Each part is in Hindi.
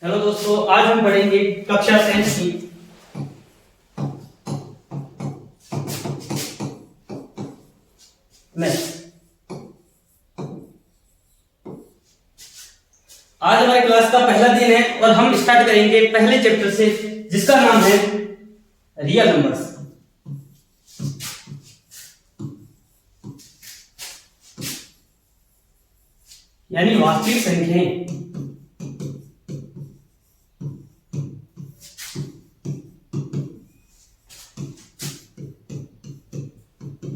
हेलो दोस्तों, आज हम पढ़ेंगे कक्षा 7 की मैथ। आज हमारी क्लास का पहला दिन है और हम स्टार्ट करेंगे पहले चैप्टर से, जिसका नाम है रियल नंबर्स। यानी वास्तविक संख्याएं।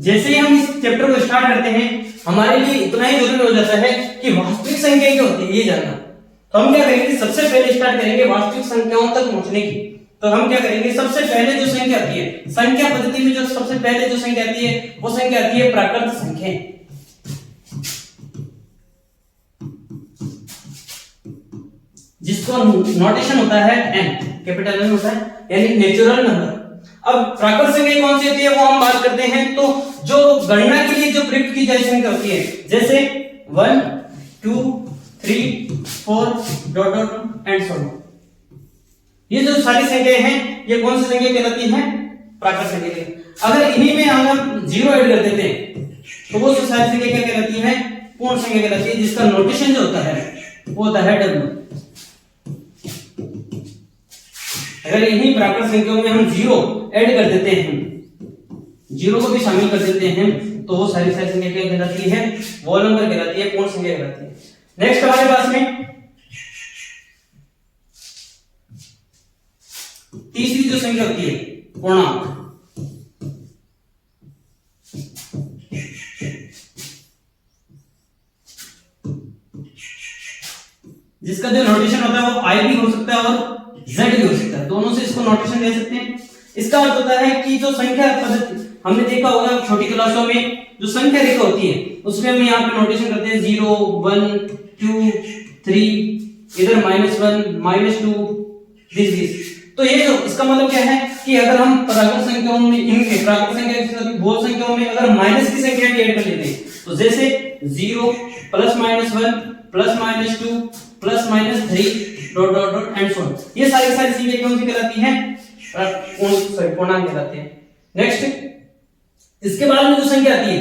जैसे ही हम इस चैप्टर को स्टार्ट करते हैं, हमारे लिए इतना ही जरूरी हो जाता है कि वास्तविक संख्या क्या होती है ये जानना। तो हम क्या करेंगे, सबसे पहले स्टार्ट करेंगे वास्तविक संख्याओं तक पहुंचने की। तो हम क्या करेंगे, सबसे पहले जो संख्या आती है संख्या पद्धति में, जो सबसे पहले जो संख्या आती है वो संख्या आती है प्राकृत संख्या, जिसको नोटेशन होता है n, कैपिटल N होता है, यानी नेचुरल नंबर। अब प्राकृत संख्या कौन सी होती है वो हम बात करते हैं। तो जो गणना के लिए जो प्रयुक्त की जाए संख्या होती है, जैसे 1 2 3 4 dot dot and so on. ये जो सारी संख्याएं हैं ये कौन सी संख्या कहलाती हैं, प्राकृत संख्या। अगर इन्हीं में हम 0 ऐड कर देते हैं तो वो सारी संख्या क्या कहलाती है, पूर्ण संख्या कहलाती है, जिसका नोटेशन जो होता है वो होता है W। अगर इन्हीं प्राकृत संख्याओं में हम 0 ऐड कर देते हैं, 0 को भी शामिल कर देते हैं, तो वो सारी संख्या क्या कहलाती है, वॉल नंबर कहलाती है, पूर्ण संख्या कहलाती है। नेक्स्ट हमारे पास में तीसरी जो संख्या होती है पूर्णांक। जिसका जो नोटेशन होता है वो I भी हो सकता है और Z भी हो सकता है, दोनों से इसको नोटेशन दे सकते हैं। इसका अर्थ होता है कि जो संख्या पद्धति हमने देखा होगा छोटी क्लासों में, जो संख्या रेखा होती है उसमें हम यहाँ पे नोटेशन करते हैं 0 1 2 3, इधर -1 -2 दिस। तो ये जो इसका मतलब क्या है कि अगर हम प्राकृत संख्याओं में, इनके प्राकृत संख्या के साथ बोल संख्याओं में अगर माइनस की संख्या ऐड कर लेते हैं, तो जैसे 0 +-1 +-2 +-3 dot dot dot and so on, ये सारी संख्या कौन सी कहलाती हैं, पूर्णांक कहलाते हैं। नेक्स्ट इसके बाद में जो संख्या आती है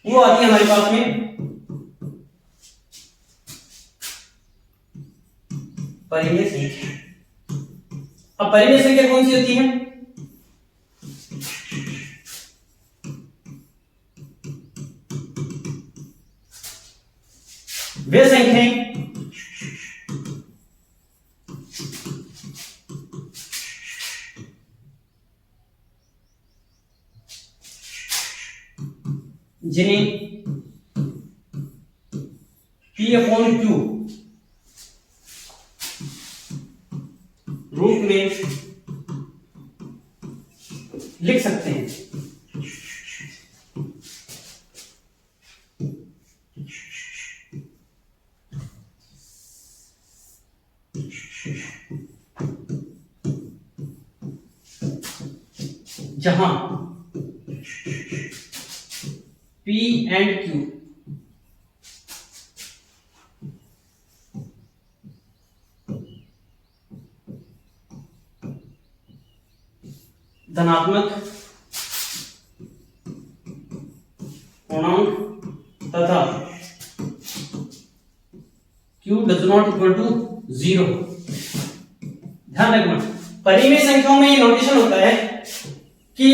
वो आती है हमारे पास में परिमेय संख्या। अब परिमेय संख्या कौन सी होती है, वे संख्याएं जिन्हें P/Q रूप में लिख सकते हैं। जहां P and Q धनात्मक पूर्णांक तथा Q does not equal to 0। ध्यान रखना, परिमेय संख्याओं में ये नोटेशन होता है कि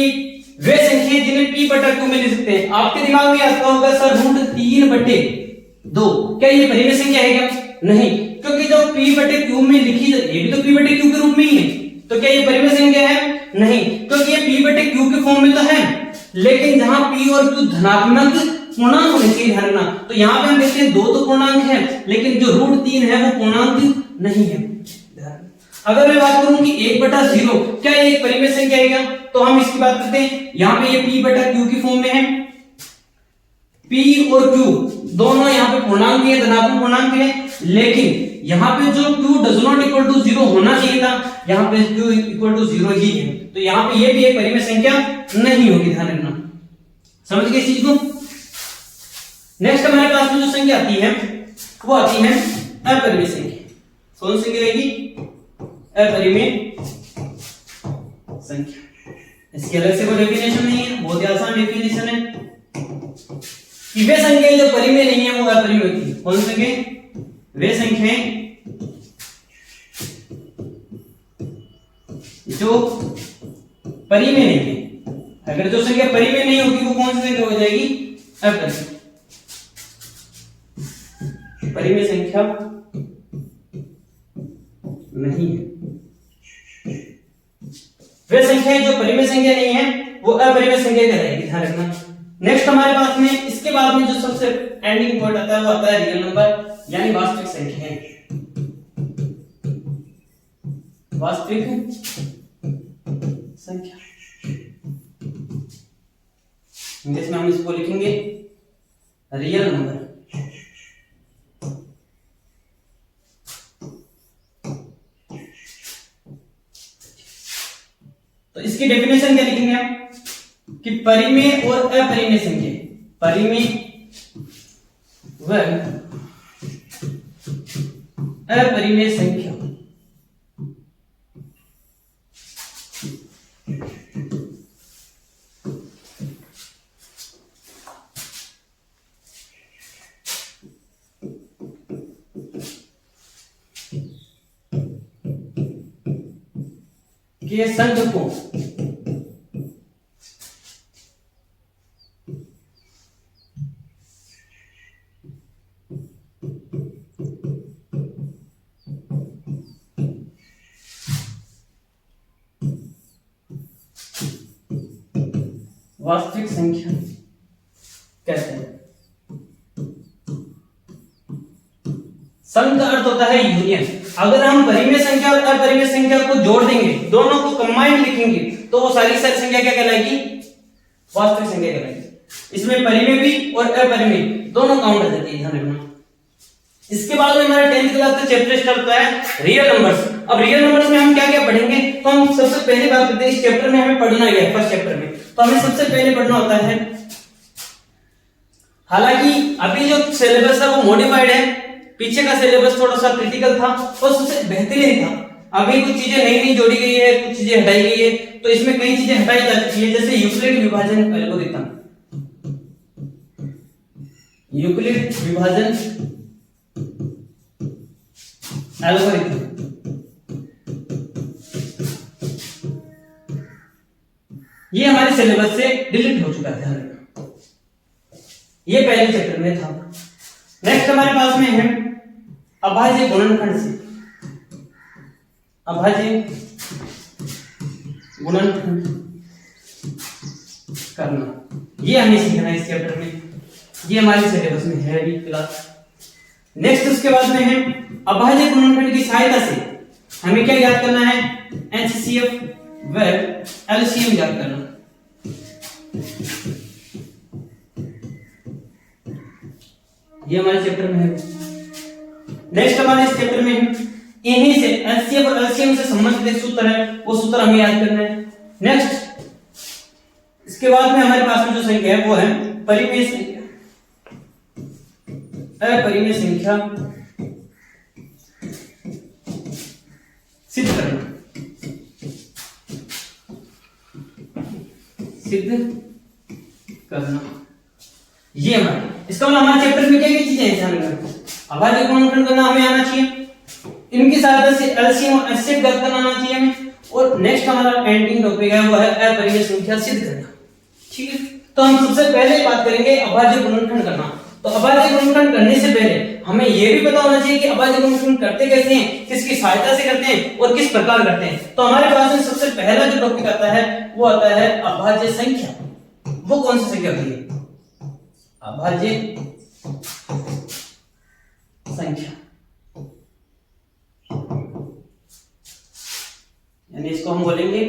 वे संख्याएं जिन्हें P/Q में लिख सकते हैं। आपके दिमाग में आता होगा सर √3/2, क्या ये परिमेय संख्या है क्या? नहीं, क्योंकि जो P/Q में लिखी जाती है, ये भी तो P/Q के रूप में ही है, तो क्या ये परिमेय संख्या है? नहीं, क्योंकि ये P/Q के फॉर्म में तो है, लेकिन जहां P और Q धनात्मक पूर्णांक होने चाहिए, ध्यान रखना। तो यहाँ पे हम देखते हैं 2 तो पूर्णांक है, लेकिन जो √3 है वो पूर्णांक नहीं है। अगर मैं बात करूं कि 1/0 क्या ये एक परिमेय संख्या है क्या, तो हम इसकी बात करते हैं। यहाँ पे ये P/Q की फॉर्म में है, P और Q दोनों यहाँ पे पूर्णांक है, धनात्मक पूर्णांक है, लेकिन यहाँ पे जो Q does not equal to 0 होना चाहिए था, यहाँ पे Q equal to 0 ही है, तो यहाँ पे ये भी एक परिमेय संख्या नहीं होगी, ध्यान रखना। समझ गए इस चीज को। नेक्स्ट हमारे पास में जो संख्या आती है वो आती है अपरिमेय संख्या। कौन सी रहेगी? अपरिमेय संख्या। इसके अलग से कोई डेफिनेशन नहीं है, बहुत ही आसान डेफिनेशन है कि वे संख्याएं जो परिमेय नहीं है वो अपरिमेय होती है। कौन सी? वे संख्याएं जो परिमेय नहीं है। अगर जो संख्या परिमेय नहीं होगी वो कौन सी संख्या हो जाएगी? अपरिमेय। परिमेय संख्या नहीं है। वे संख्याएं जो परिमेय संख्या नहीं है वो अपरिमेय संख्या कहलाएगी, ध्यान रखना। नेक्स्ट हमारे पास में इसके बाद में जो सबसे एंडिंग पॉइंट आता है वो आता है रियल नंबर यानी वास्तविक संख्याएं। वास्तविक संख्या इंग्लिश में हम इसको लिखेंगे रियल नंबर। तो इसकी डेफिनेशन क्या लिखेंगे हम कि परिमेय और अपरिमेय संख्या, परिमेय व अपरिमेय संख्या के संघ को वास्तविक संख्या कहते हैं। संघ का अर्थ होता है यूनियन। अगर हम परिमेय संख्या और अपरिमेय संख्या को जोड़ देंगे, दोनों को कंबाइंड लिखेंगे, तो वो सारी संख्या क्या कहलाएगी? वास्तविक संख्या कहलाएगी। इसमें परिमेय भी और अपरिमेय दोनों काउंट आ जाती है, ध्यान रखना। इसके बाद में हमारे 10th क्लास का चैप्टर स्टार्ट होता है रियल नंबर्स। अब रियल नंबर्स में हम क्या क्या पढ़ेंगे? तो हम सबसे पहले बात करते हैं, इस चैप्टर में हमें पढ़ना है फर्स्ट चैप्टर में, तो हमें सबसे पहले पढ़ना होता है, हालांकि अभी जो सिलेबस है वो मॉडिफाइड है, पीछे का सिलेबस थोड़ा सा क्रिटिकल था और सबसे बेहतरीन था। अभी कुछ चीजें नई नई जोड़ी गई है, कुछ चीजें हटाई गई है, तो इसमें कई चीजें हटाई जा चुकी है, जैसे यूक्लिड विभाजन एल्गोरिथम। यूक्लिड विभाजन एल्गोरिथम ये हमारे सिलेबस से डिलीट हो चुका है, ये पहले चैप्टर में था। नेक्स्ट हमारे पास में है अभाज्य गुणनखंड से, अभाज्य गुणनखंड करना, ये हमें सीखना है इस चैप्टर में, ये हमारे सिलेबस में है अभी क्लास। नेक्स्ट उसके बाद में है अभाज्य गुणनखंड की सहायता से हमें क्या याद करना है? एचसीएफ व एलसीएम याद करना। ये हमारे चैप्टर में है। नेक्स्ट हमारे इस चैप्टर में इन्हीं से एचसीएफ और एलसीएम से संबंधित एक सूत्र है, वो सूत्र हमें याद करना है। नेक्स्ट इसके बाद में हमारे पास में जो संख्या है वो है परिमेय संख्या, अपरिमेय संख्या सिद्ध करना, सिद्ध करना। ये हमारे इसका मतलब हमारे चैप्टर में क्या क्या चीजें हैं ध्यान रखना। अभाज्य गुणनखंड करना हमें आना चाहिए, इनकी सहायता से एलसीएम और एचसीएफ ज्ञात करना आना चाहिए हमें, और नेक्स्ट हमारा एंडिंग टॉपिक है वो है अपरिमेय संख्या सिद्ध करना। ठीक है, तो हम सबसे पहले बात करेंगे अभाज्य गुणनखंड करना। तो अभाज्य गुणनखंड करने से पहले हमें यह भी पता होना चाहिए कि अभाज्य गुणनखंड करते कैसे हैं, किसकी सहायता से करते हैं और किस प्रकार करते हैं। तो हमारे पास में सबसे पहला जो टॉपिक आता है वो आता है अभाज्य संख्या। वो कौन सी संख्या होती है? अभाज्य संख्या, यानी इसको हम बोलेंगे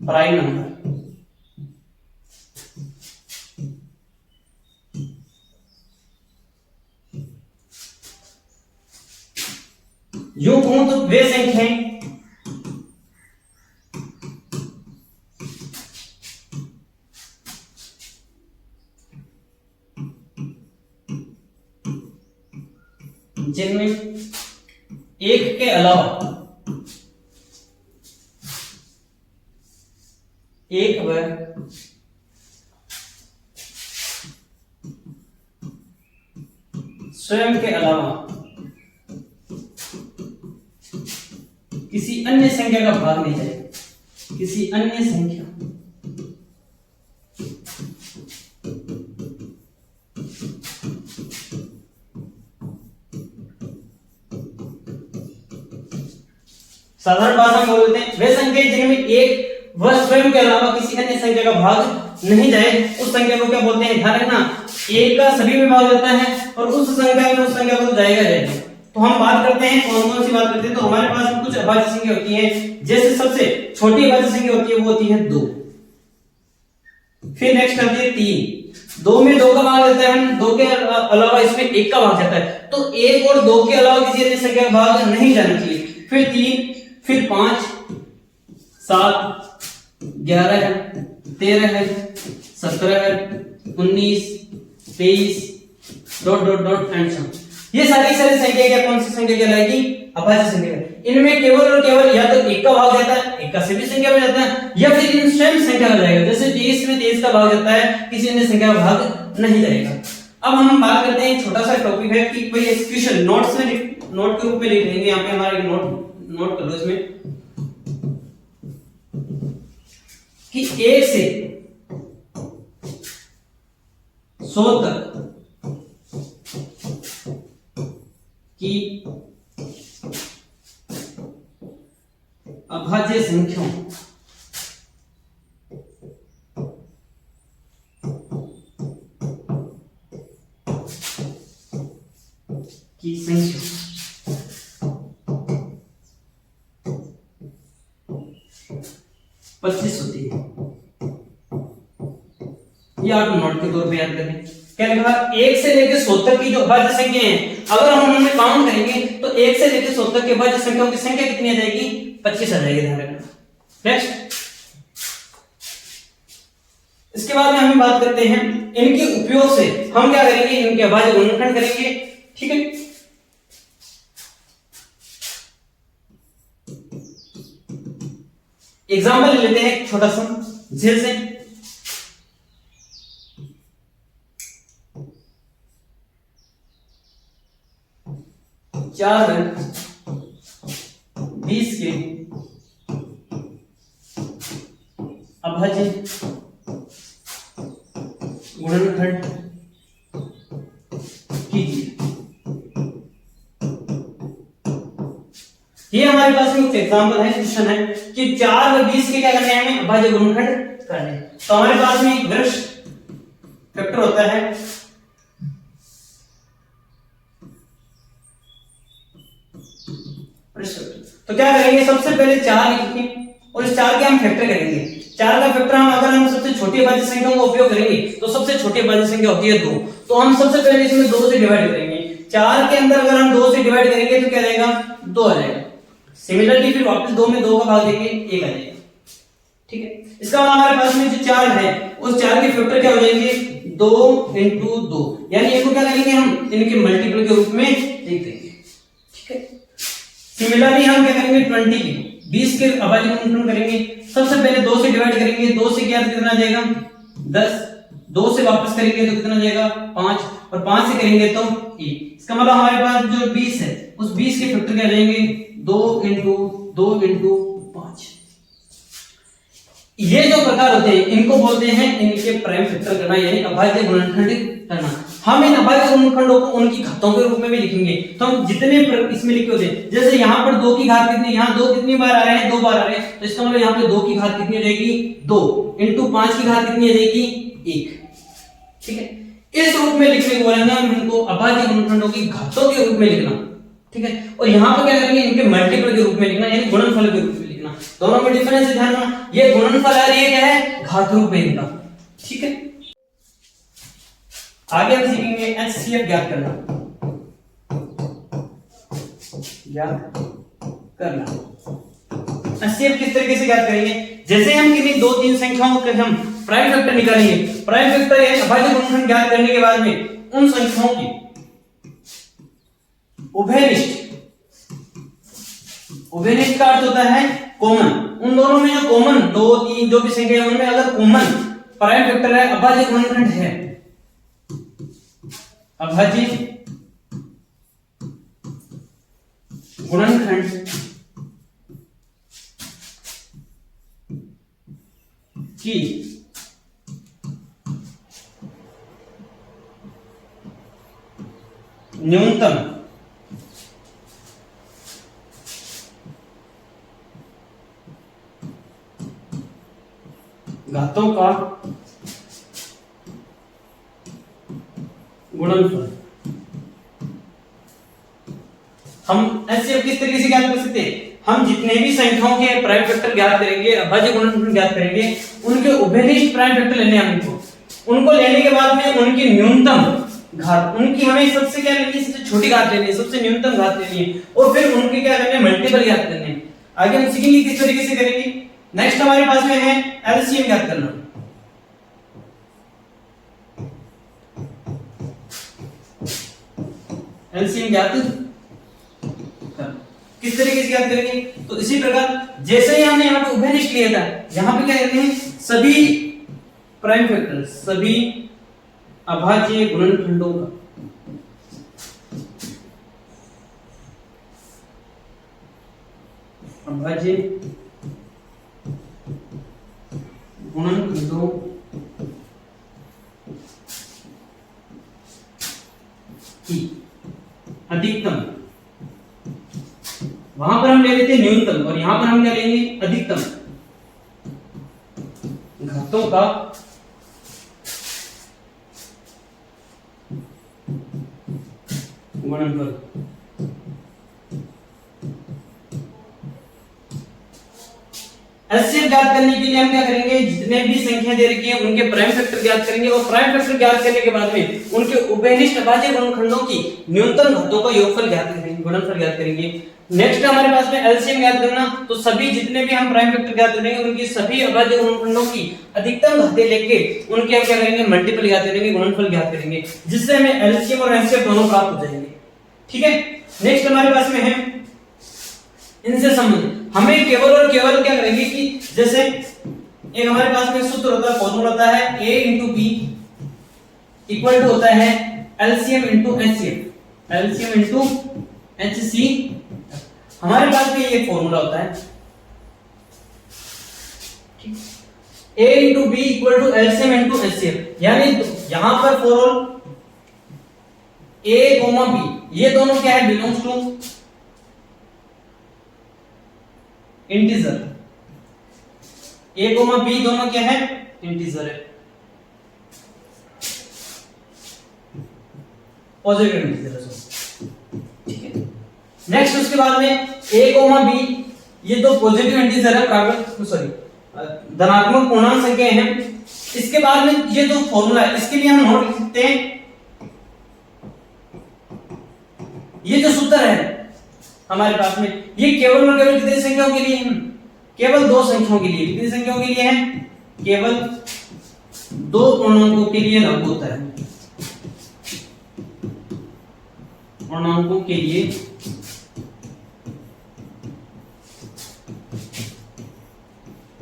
प्राइम नंबर। यूं कहूं तो वे संख्याएं जिनमें एक के अलावा एक व स्वयं के अलावा किसी अन्य संख्या का भाग नहीं जाएगा, किसी अन्य संख्या साधारण भाषा में बोलते हैं वे संख्या जिनमें एक व स्वयं के अलावा किसी अन्य संख्या का भाग नहीं जाए उस संख्या को क्या बोलते हैं। ध्यान रखना, एक का सभी में भाग जाता है और उस संख्या में उस संख्या को तो जाएगा जाएगा। तो हम बात करते हैं कौन कौन सी बात करते हैं, तो हमारे पास कुछ अभाज्य संख्या होती है, जैसे सबसे छोटी अभाज्य संख्या होती है वो होती है 2। फिर नेक्स्ट आती है 3। 2 में 2 का भाग जाता है, 2 के अलावा इसमें 1 का भाग जाता है, तो 1 और 2 के अलावा किसी अन्य संख्या का भाग नहीं जाना चाहिए। फिर 3, फिर 5, 7, 11 है, 13 है, 17 है, 19, 23 dot dot dot and sum. ये सारी संख्या क्या कौन सी संख्या कहलाएगी? अभाज्य संख्या। इनमें केवल और केवल या तो 1 का भाग जाता है, 1 का सभी संख्या में जाता है, या फिर इन स्वयं संख्या में जाएगा। जैसे 23 में 23 का भाग जाता है, किसी अन्य संख्या का भाग नहीं जाएगा। अब हम बात करते हैं, छोटा सा टॉपिक है कि भाई एक्सक्यूशन नोट्स में नोट के रूप में लिख लेंगे। यहाँ पे हमारा नोट कर लो इसमें कि 1 से 100 तक की अभाज्य संख्याओं की संख्या 25 होती है। ये आप नोट के तौर पे याद करें। क्या लिखा? 1 से लेकर 100 तक की जो अभाज्य संख्या है, अगर हम उनमें काउंट करेंगे तो 1 से लेकर 100 तक के अभाज्य संख्याओं की संख्या कितनी आ जाएगी? 25 आ जाएगी। ध्यान रखना। नेक्स्ट, इसके बाद में हम बात करते हैं इनके उपयोग से हम क्या करेंगे, इनके अभाज्य गुणनखंड करेंगे। ठीक है, एग्जाम्पल ले लेते हैं छोटा सा, जैसे 4 20 के अभाज्य गुणनखंड कीजिए। ये हमारे पास में कुछ एग्जाम्पल है, क्वेश्चन है कि 4 व 20 के क्या करने हैं, हमें अभाज्य गुणनखंड करने। तो हमारे पास में एक वृक्ष फैक्टर होता है तो क्या करेंगे, सबसे पहले 4 लिखेंगे और इस 4 के हम फैक्टर करेंगे। 4 का फैक्टर हम अगर हम सबसे छोटी अभाज्य संख्या का उपयोग करेंगे तो सबसे छोटी अभाज्य संख्या होती है 2। तो हम सबसे पहले इसमें 2 से डिवाइड करेंगे। 4 के अंदर अगर हम 2 से डिवाइड करेंगे तो क्या रहेगा, 2 आ जाएगा। सिमिलरली फिर वापस 2 में 2 का भाग देंगे, 1 आ जाएगा। ठीक है, इसका मतलब हमारे पास में जो 4 है उस 4 के फैक्टर क्या हो जाएंगे, 2 into 2, यानी इनको क्या करेंगे, हम इनके मल्टीपल के रूप में लिख देंगे। ठीक है, सिमिलरली हम क्या करेंगे, 20 के 20 के अभाज्य गुणनखंड करेंगे। सबसे पहले 2 से डिवाइड करेंगे, 2 से क्या कितना जाएगा, 10, 2 से वापस करेंगे तो कितना जाएगा, 5, और 5 से करेंगे तो 1। इसका मतलब हमारे पास जो 20 है उस 20 के फैक्टर क्या जाएंगे, 2 into 5। ये जो प्रकार होते हैं इनको बोलते हैं इनके प्राइम फैक्टर करना, यानी अभाज्य गुणनखंड करना। हम इन अभाज्य गुणनखंडों को उनकी घातों के रूप में भी लिखेंगे। तो हम जितने इसमें लिखे होते हैं, जैसे यहाँ पर 2 की घात कितनी, यहाँ 2 कितनी बार आ रहे हैं, 2 बार आ रहे हैं, तो इसका मतलब यहाँ पे 2 की घात कितनी हो जाएगी, 2 into 5 की घात कितनी आ जाएगी, 1। ठीक है, इस रूप में लिखने को बोलेंगे हम इनको अभाज्य गुणनखंडों की घातों के रूप में लिखना। ठीक है, और यहाँ पर क्या करेंगे, इनके मल्टीपल के रूप में लिखना, यानी गुणनफल के रूप में लिखना। दोनों में डिफरेंस है, ध्यान रखना। ये गुणनफल है, ये क्या है, घात रूप में इनका। ठीक है, आगे हम सीखेंगे एचसीएफ ज्ञात करना। एचसीएफ किस तरीके से ज्ञात करेंगे, जैसे हम किन्हीं 2-3 संख्याओं के हम प्राइम फैक्टर निकालेंगे। प्राइम फैक्टर है अभाज्य गुणनखंड ज्ञात करने के बाद में उन संख्याओं की उभयनिष्ठ का अर्थ होता है कॉमन। उन दोनों में जो कॉमन 2 3 जो भी संख्या है उनमें अगर कॉमन प्राइम फैक्टर है, अभाज्य गुणनखंड है, अभाज्य गुणनखंड की न्यूनतम घातों का गुणनफल हम ऐसे किस तरीके से ज्ञात कर सकते हैं? हम जितने भी संख्याओं के प्राइम फैक्टर ज्ञात करेंगे, अभाज्य गुणनफल ज्ञात करेंगे, उनके उभयनिष्ठ प्राइम फैक्टर लेने हैं उनको लेने के बाद में उनकी न्यूनतम घात, उनकी हमें सबसे क्या लेनी है, सबसे छोटी घात लेनी है, सबसे न्यूनतम घात लेनी है, और फिर उनके क्या करने हैं, मल्टीपल ज्ञात करने हैं। आगे हम सीखेंगे किस तरीके से करेंगे। नेक्स्ट हमारे पास में है एलसीएम ज्ञात करना। एलसीएम ज्ञात किस तरीके से ज्ञात करेंगे? तो इसी प्रकार जैसे ही हमने यहाँ पे उभयनिष्ठ लिया था, यहाँ पे क्या करते हैं, सभी प्राइम फैक्टर, सभी अभाज्य गुणनखंडों का अभाज्य गुणनखंडों की अधिकतम, वहां पर हम ले लेते हैं न्यूनतम और यहां पर हम क्या लेंगे, अधिकतम घातों का गुणनफल। एलसीएम ज्ञात करने के लिए हम क्या करेंगे, जितने भी संख्या दे रखी है उनके प्राइम फैक्टर ज्ञात करेंगे और प्राइम फैक्टर ज्ञात करने के बाद में उनके उभयनिष्ठ अभाज्य गुणनखंडों की न्यूनतम घातों का योगफल ज्ञात करेंगे, गुणनफल ज्ञात करेंगे। नेक्स्ट हमारे पास में एलसीएम ज्ञात करना, तो सभी जितने भी हम प्राइम फैक्टर ज्ञात करेंगे उनकी सभी अभाज्य गुणनखंडों की अधिकतम घातें लेके उनके हम क्या करेंगे, मल्टीपल ज्ञात करेंगे, गुणनफल ज्ञात करेंगे, जिससे हमें एलसीएम और एचसीएफ दोनों प्राप्त हो जाएंगे। ठीक है। नेक्स्ट हमारे पास में है इनसे संबंध, हमें केवल और केवल क्या करेंगे कि जैसे एक हमारे पास में सूत्र होता है, फॉर्मूला होता है a into b equal to होता है LCM into HCF, LCM into HCF। हमारे पास में ये फॉर्मूला होता है, a into b equal to LCM into HCF, यानी यहां पर फॉर ऑल a, b ये दोनों क्या है, belongs to integer, a, b दोनों क्या है, इंटीजर है, पॉजिटिव इंटीजर है। ठीक है। नेक्स्ट उसके बाद में a, b ये दो पॉजिटिव इंटीजर है, धनात्मक पूर्णांक संख्याएं हैं। इसके बाद में ये जो फॉर्मूला है इसके लिए हम नोट लिख सकते हैं, ये जो सूत्र है हमारे पास में ये केवल और केवल कितनी संख्याओं के लिए है, केवल 2 संख्याओं के लिए। कितनी संख्याओं के लिए है, केवल 2 पूर्णांकों के लिए लागू होता है, पूर्णांकों के लिए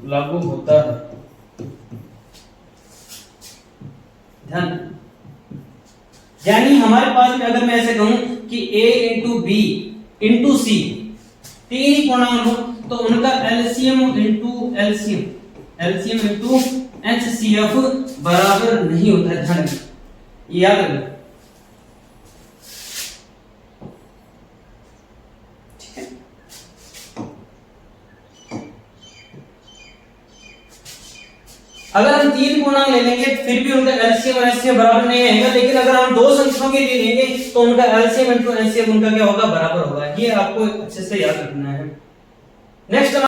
लागू होता है। ध्यान, यानी हमारे पास में अगर मैं ऐसे कहूं कि a into b into c 3 ही पूर्णांक हो तो उनका LCM into LCM, LCM into HCF बराबर नहीं होता है। ध्यान याद रखना। ठीक है। अगर हम 3 पूर्णांक ले लेंगे फिर भी उनका LCM और HCF बराबर नहीं आएगा, लेकिन अगर हम 2 संख्याओं के लिए लेंगे तो उनका LCM into HCF उनका क्या होगा, बराबर होगा। ये आपको अच्छे से याद रखना है। नेक्स्ट